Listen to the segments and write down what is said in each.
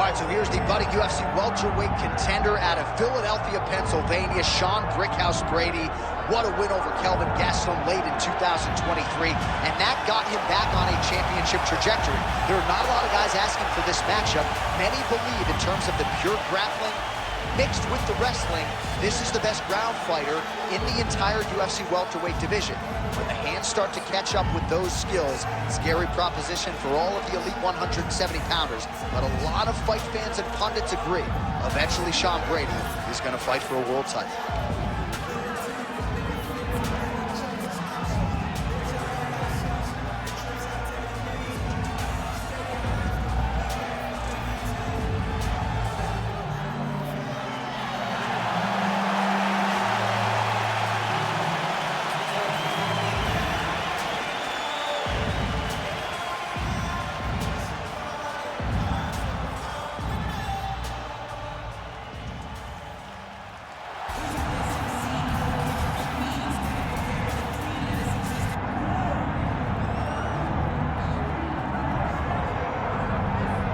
All right, so here's the budding UFC welterweight contender out of Philadelphia, Pennsylvania, Sean Brickhouse Brady. What a win over Kelvin Gastelum late in 2023, and that got him back on a championship trajectory. There are not a lot of guys asking for this matchup. Many believe in terms of the pure grappling mixed with the wrestling, this is the best ground fighter in the entire UFC welterweight division. When the hands start to catch up with those skills, scary proposition for all of the elite 170-pounders. But a lot of fight fans and pundits agree, eventually Sean Brady is going to fight for a world title.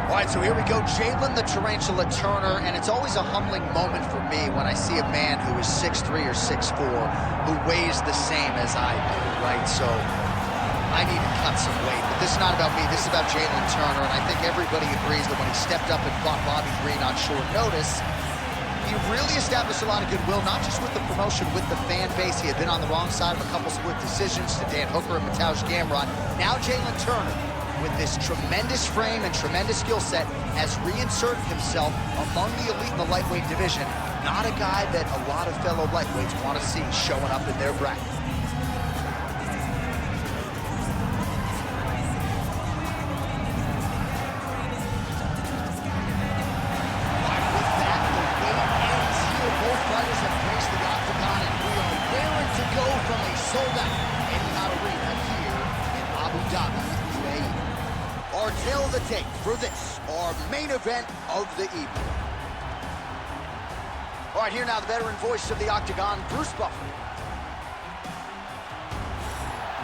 All right, so here we go, Jalin the Tarantula Turner, and it's always a humbling moment for me when I see a man who is 6'3" or 6'4", who weighs the same as I do, right? So I need to cut some weight, but this is not about me, this is about Jalin Turner, and I think everybody agrees that when he stepped up and fought Bobby Green on short notice, he really established a lot of goodwill, not just with the promotion, with the fan base. He had been on the wrong side of a couple split decisions to Dan Hooker and Mateusz Gamrot. Now Jalin Turner, with this tremendous frame and tremendous skill set, has reinserted himself among the elite in the lightweight division. Not a guy that a lot of fellow lightweights want to see showing up in their bracket. With that, the wait ends here. Both fighters have graced the octagon, and we are raring to go from a sold-out Etihad Arena here in Abu Dhabi, UAE. Our tale of the tape for this, our main event of the evening. All right, here now the veteran voice of the octagon, Bruce Buffer.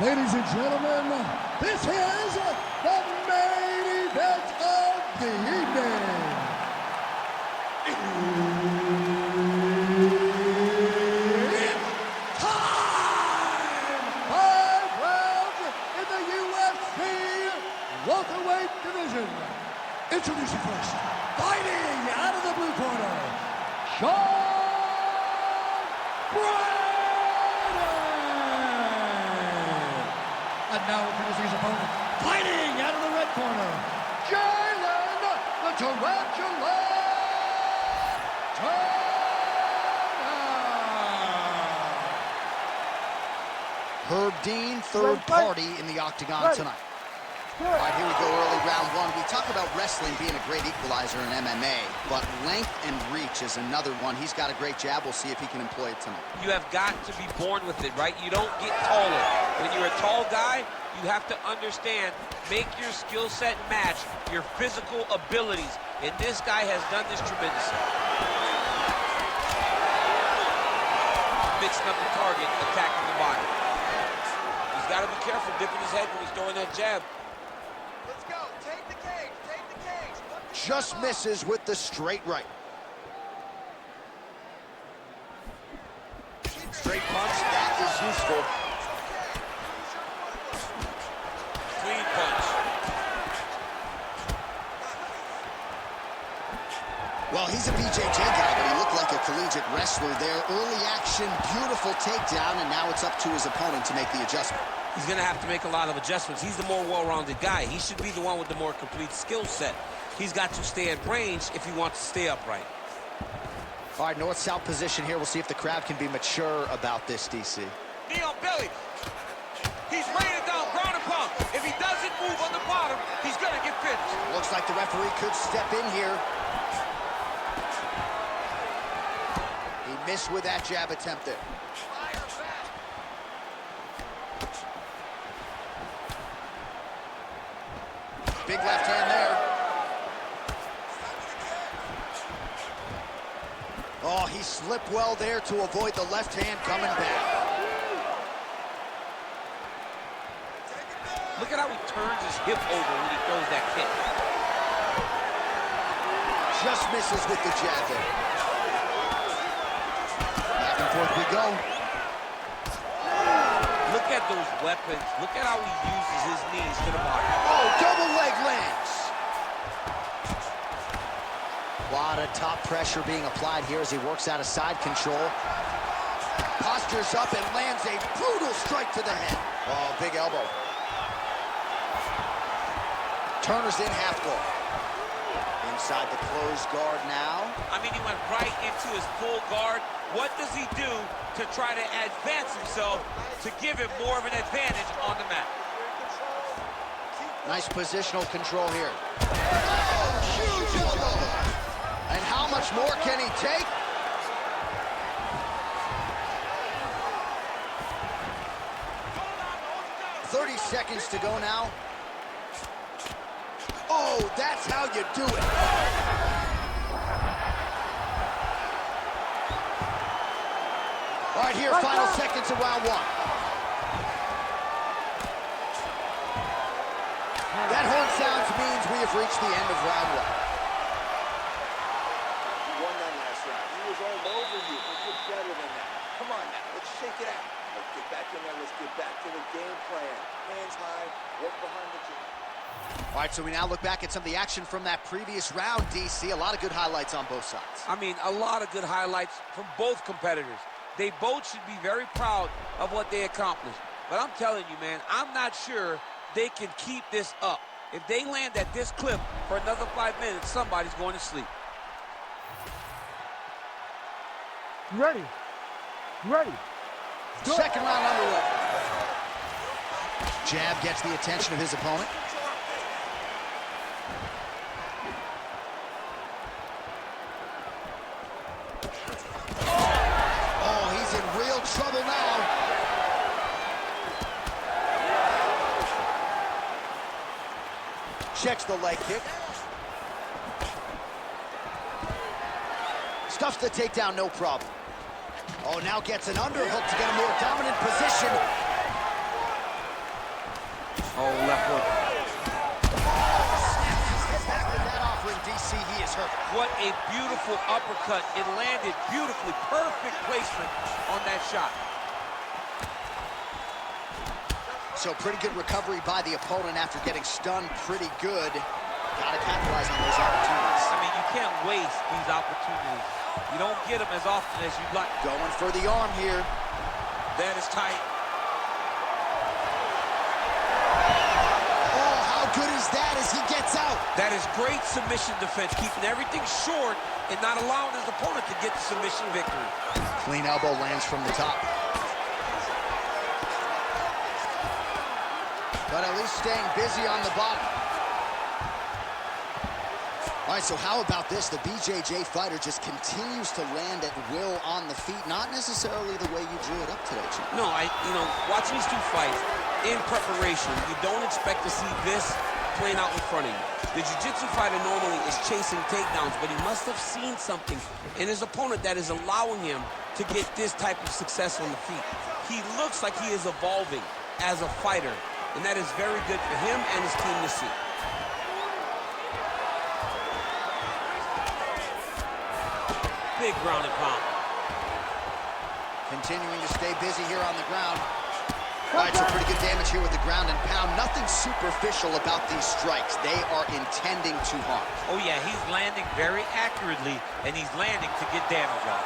Ladies and gentlemen, this is the main event of the evening. It's time! 5 rounds in the UFC welterweight division. Introducing first, fighting out of the blue corner, Sean Brady. And now introducing his opponent, fighting out of the red corner, Jalin the Tarantula Turner. Herb Dean, third party in the octagon tonight. All right, here we go, early round one. We talk about wrestling being a great equalizer in MMA, but length and reach is another one. He's got a great jab. We'll see if he can employ it tonight. You have got to be born with it, right? You don't get taller. When you're a tall guy, you have to understand, make your skill set match your physical abilities. And this guy has done this tremendously. Mixing up the target, attacking the body. He's got to be careful dipping his head when he's throwing that jab. Let's go. Take the cage. Take the cage. Just misses with the straight right. Straight punch, that is useful. Clean punch. Well, he's a BJJ guy, but he looked like a collegiate wrestler there. Early action, beautiful takedown, and now it's up to his opponent to make the adjustment. He's going to have to make a lot of adjustments. He's the more well-rounded guy. He should be the one with the more complete skill set. He's got to stay at range if he wants to stay upright. All right, north-south position here. We'll see if the crowd can be mature about this, DC. Knee on belly. He's raining down, ground and pound. If he doesn't move on the bottom, he's going to get finished. Looks like the referee could step in here. He missed with that jab attempt there. Big left hand there. Oh, he slipped well there to avoid the left hand coming back. Look at how he turns his hip over when he throws that kick. just misses with the jab there. Back and forth we go. Look at those weapons. Look at how he uses his knees to the body. Oh, double leg lands. A lot of top pressure being applied here as he works out of side control. Postures up and lands a brutal strike to the head. Oh, big elbow. Turner's in half guard. Inside the closed guard now. I mean, he went right into his full guard. What does he do to try to advance himself to give him more of an advantage on the mat? Nice positional control here. Oh, huge elbow. And how much more can he take? "30 seconds to go now. Oh, that's how you do it. All right, here, final seconds of round one. That horn sounds means we have reached the end of round one. You won that last round. He was all over you, but you're better than that. Come on now, let's shake it out. Let's get back in there. Let's get back to the game plan. Hands high, work behind the chin. All right, so we now look back at some of the action from that previous round, DC. A lot of good highlights on both sides. I mean, a lot of good highlights from both competitors. They both should be very proud of what they accomplished. But I'm telling you, man, I'm not sure they can keep this up. If they land at this clip for another 5 minutes, somebody's going to sleep. Ready. Ready. Second round underway. Jab gets the attention of his opponent. Oh, he's in real trouble now. Checks the leg kick. Stuffs the takedown, no problem. Oh, now gets an underhook to get a more dominant position. Oh, left hook. Back with that offering, DC, he is hurt. What a beautiful uppercut. It landed beautifully. Perfect placement on that shot. So pretty good recovery by the opponent after getting stunned pretty good. Gotta capitalize on those opportunities. I mean, you can't waste these opportunities. You don't get them as often as you'd like. Going for the arm here. That is tight. Oh, how good is that as he gets out? That is great submission defense, keeping everything short and not allowing his opponent to get the submission victory. Clean elbow lands from the top. But at least staying busy on the bottom. All right, so how about this? The BJJ fighter just continues to land at will on the feet. Not necessarily the way you drew it up today, Chief. No, watching these two fights in preparation, you don't expect to see this playing out in front of you. The jiu-jitsu fighter normally is chasing takedowns, but he must have seen something in his opponent that is allowing him to get this type of success on the feet. He looks like he is evolving as a fighter, and that is very good for him and his team to see. Big ground and pound. Continuing to stay busy here on the ground. All right, so pretty good damage here with the ground and pound. Nothing superficial about these strikes. They are intending to harm. Oh, yeah, he's landing very accurately, and he's landing to get damage on.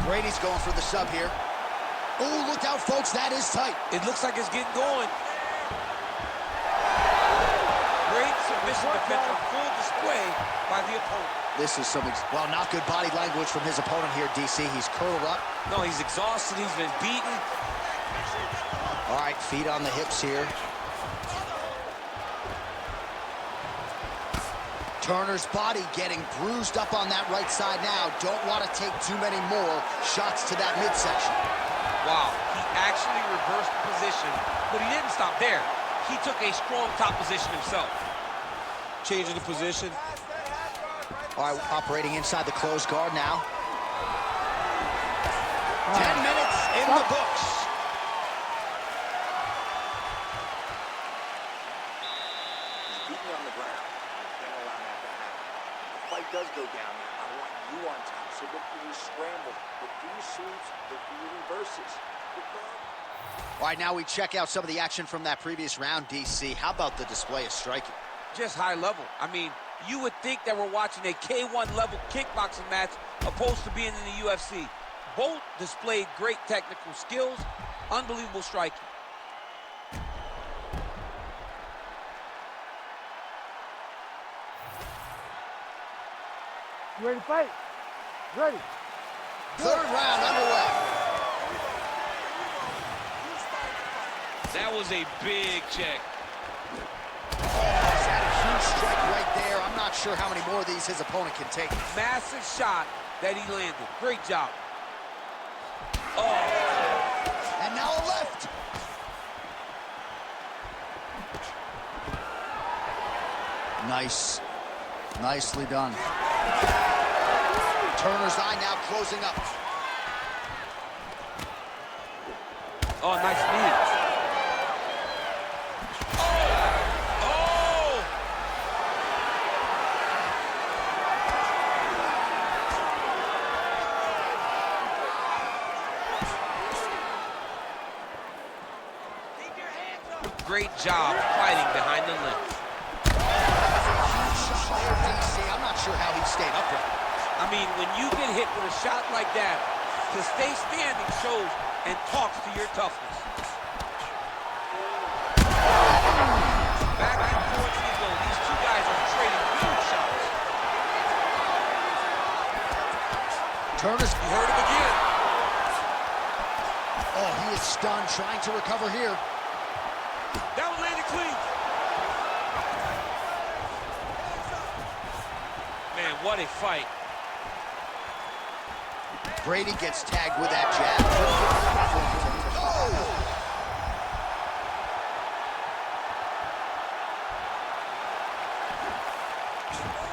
Brady's going for the sub here. Oh, look out, folks. That is tight. It looks like it's getting going. Great submission defense on full display by the opponent. This is some, well, not good body language from his opponent here, DC. He's curled up. No, he's exhausted. He's been beaten. All right, feet on the hips here. Turner's body getting bruised up on that right side now. Don't want to take too many more shots to that midsection. Wow, he actually reversed the position, but he didn't stop there. He took a strong top position himself. Changing the position. All right, operating inside the closed guard now. 10 minutes in the books. He's beating on the ground. Can't allow that does go down there, I want you on top. So look for your scrambles, look for your sweeps, look for your reverses. Good ball. All right, now we check out some of the action from that previous round, DC. How about the display of striking? Just high level. I mean, you would think that we're watching a K1 level kickboxing match opposed to being in the UFC. Both displayed great technical skills, unbelievable striking. You ready to fight? Ready. Third round underway. That was a big check. He's had a huge strike right there. I'm not sure how many more of these his opponent can take. Massive shot that he landed. Great job. Oh. And now a left. Nice. Nicely done. Turner's eye now closing up. Oh, nice knee. Oh! Keep your hands up. Great job fighting behind the limb. I'm not sure how he stayed upright. I mean, when you get hit with a shot like that, to stay standing shows and talks to your toughness. Back and forth we go. These two guys are trading huge shots. Turner's, You heard him again. oh, he is stunned, trying to recover here. That one landed clean. Man, what a fight. Brady gets tagged with that jab. Oh!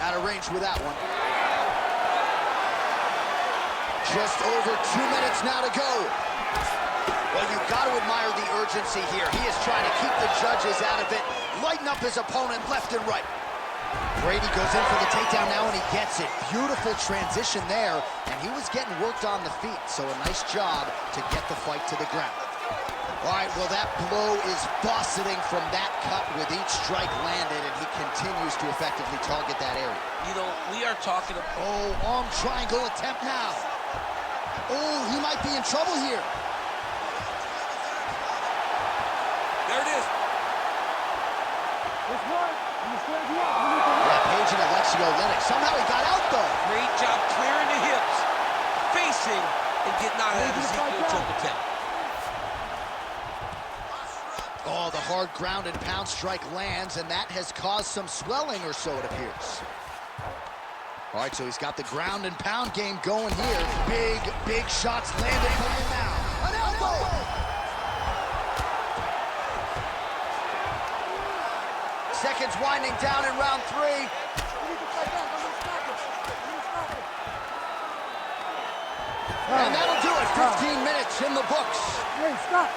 Out of range with that one. Just over 2 minutes now to go. Well, you've got to admire the urgency here. He is trying to keep the judges out of it, lighten up his opponent left and right. Brady goes in for the takedown now, and he gets it. Beautiful transition there, and he was getting worked on the feet, so a nice job to get the fight to the ground. All right, well, that blow is buffeting from that cut with each strike landed, and he continues to effectively target that area. You know, we are talking about... Oh, arm triangle attempt now. Oh, he might be in trouble here. There it is. It's one. You stand you up. Yeah, Page and Alexio Lennox. Somehow he got out, though. Great job clearing the hips, facing, and getting out of that Ezekiel choke attempt. Oh, the hard ground and pound strike lands, and that has caused some swelling or so, it appears. All right, so he's got the ground and pound game going here. Big shots landing for him now. An elbow! Seconds winding down in round 3. And that'll do it. 15 minutes in the books. Hey, stop.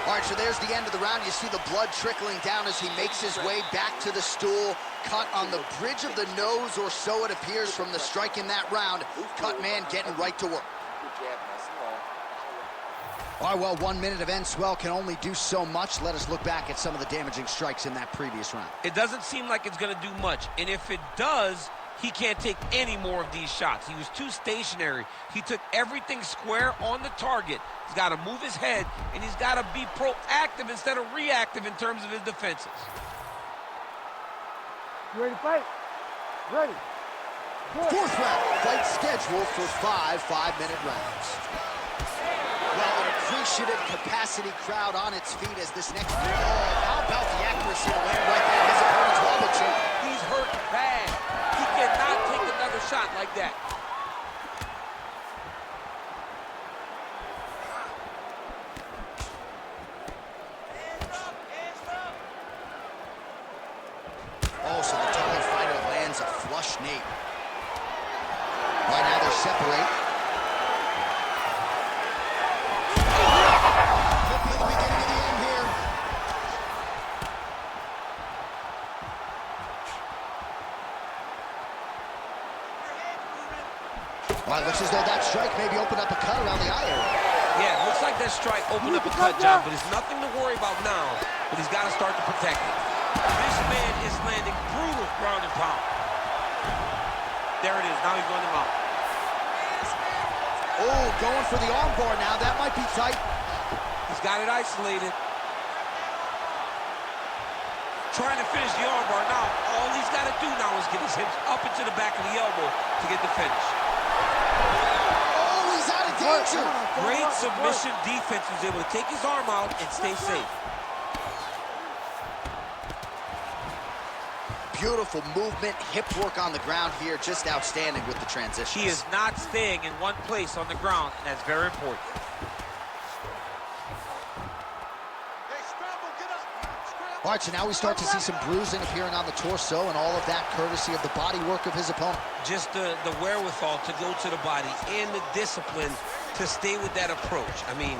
All right, so there's the end of the round. You see the blood trickling down as he makes his way back to the stool. Cut on the bridge of the nose, or so it appears from the strike in that round. Cut man getting right to work. All right, well, 1 minute of end swell can only do so much. Let us look back at some of the damaging strikes in that previous round. It doesn't seem like it's going to do much, and if it does, he can't take any more of these shots. He was too stationary. He took everything square on the target. He's got to move his head, and he's got to be proactive instead of reactive in terms of his defenses. You ready to fight? Ready. Good. Fourth round, fight scheduled for 5 5-minute rounds. Well, an appreciative capacity crowd on its feet as this next... Oh, how about the accuracy to land right there? His opponent's wobble check. He's hurt bad. He cannot take another shot like that. Oh, so the taller fighter lands a flush knee. Right now they're separate. Could be the beginning of the end here. Well, it looks as though that strike maybe opened up a cut around the eye area. Yeah, it looks like that strike opened up a cut, John, but it's nothing to worry about now, but he's got to start to protect it. This man is landing brutal ground and pound. There it is. Now he's going to mount. Oh, going for the armbar now. That might be tight. He's got it isolated. Trying to finish the armbar. Now, all he's got to do now is get his hips up into the back of the elbow to get the finish. Oh, he's out of danger. Great submission defense. He was able to take his arm out and stay safe. Beautiful movement, hip work on the ground here, just outstanding with the transition. He is not staying in one place on the ground, and that's very important. All right, so now we start to see some bruising appearing on the torso, and all of that courtesy of the body work of his opponent. Just the wherewithal to go to the body and the discipline to stay with that approach. I mean,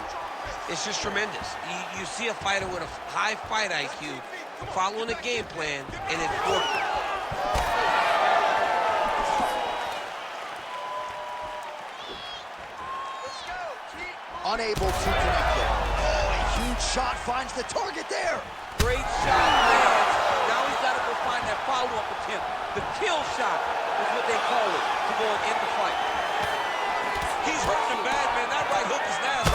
it's just tremendous. You see a fighter with a high fight IQ following a game plan, and it's working. Unable to connect it. Oh, a huge shot finds the target there. Great shot lands. Now he's got to go find that follow-up attempt. The kill shot is what they call it to go and end the fight. He's hurting him bad, man. That right hook is nasty.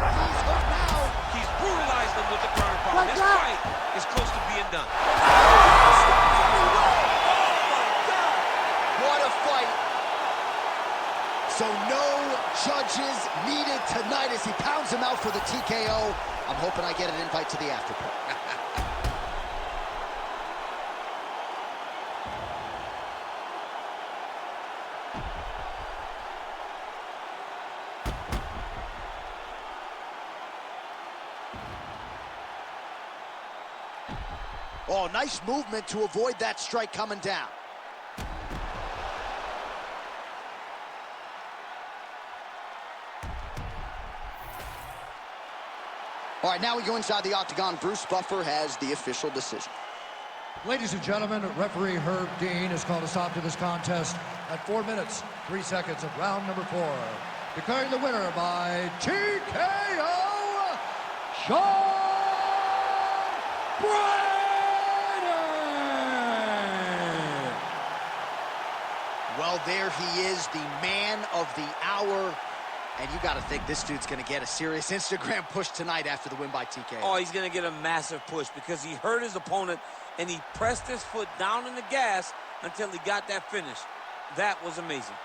He's hooked now. He's brutalized him with the ground pound. This fight is close to being done. What a fight. So no judges needed tonight as he pounds him out for the TKO. I'm hoping I get an invite to the after party. Oh, nice movement to avoid that strike coming down. All right, now we go inside the octagon. Bruce Buffer has the official decision. Ladies and gentlemen, referee Herb Dean has called a stop to this contest at 4 minutes, 3 seconds of round number 4. Declaring the winner by TKO, Sean Brady! Well, there he is, the man of the hour. And you got to think this dude's going to get a serious Instagram push tonight after the win by TKO. Oh, he's going to get a massive push because he hurt his opponent and he pressed his foot down in the gas until he got that finish. That was amazing.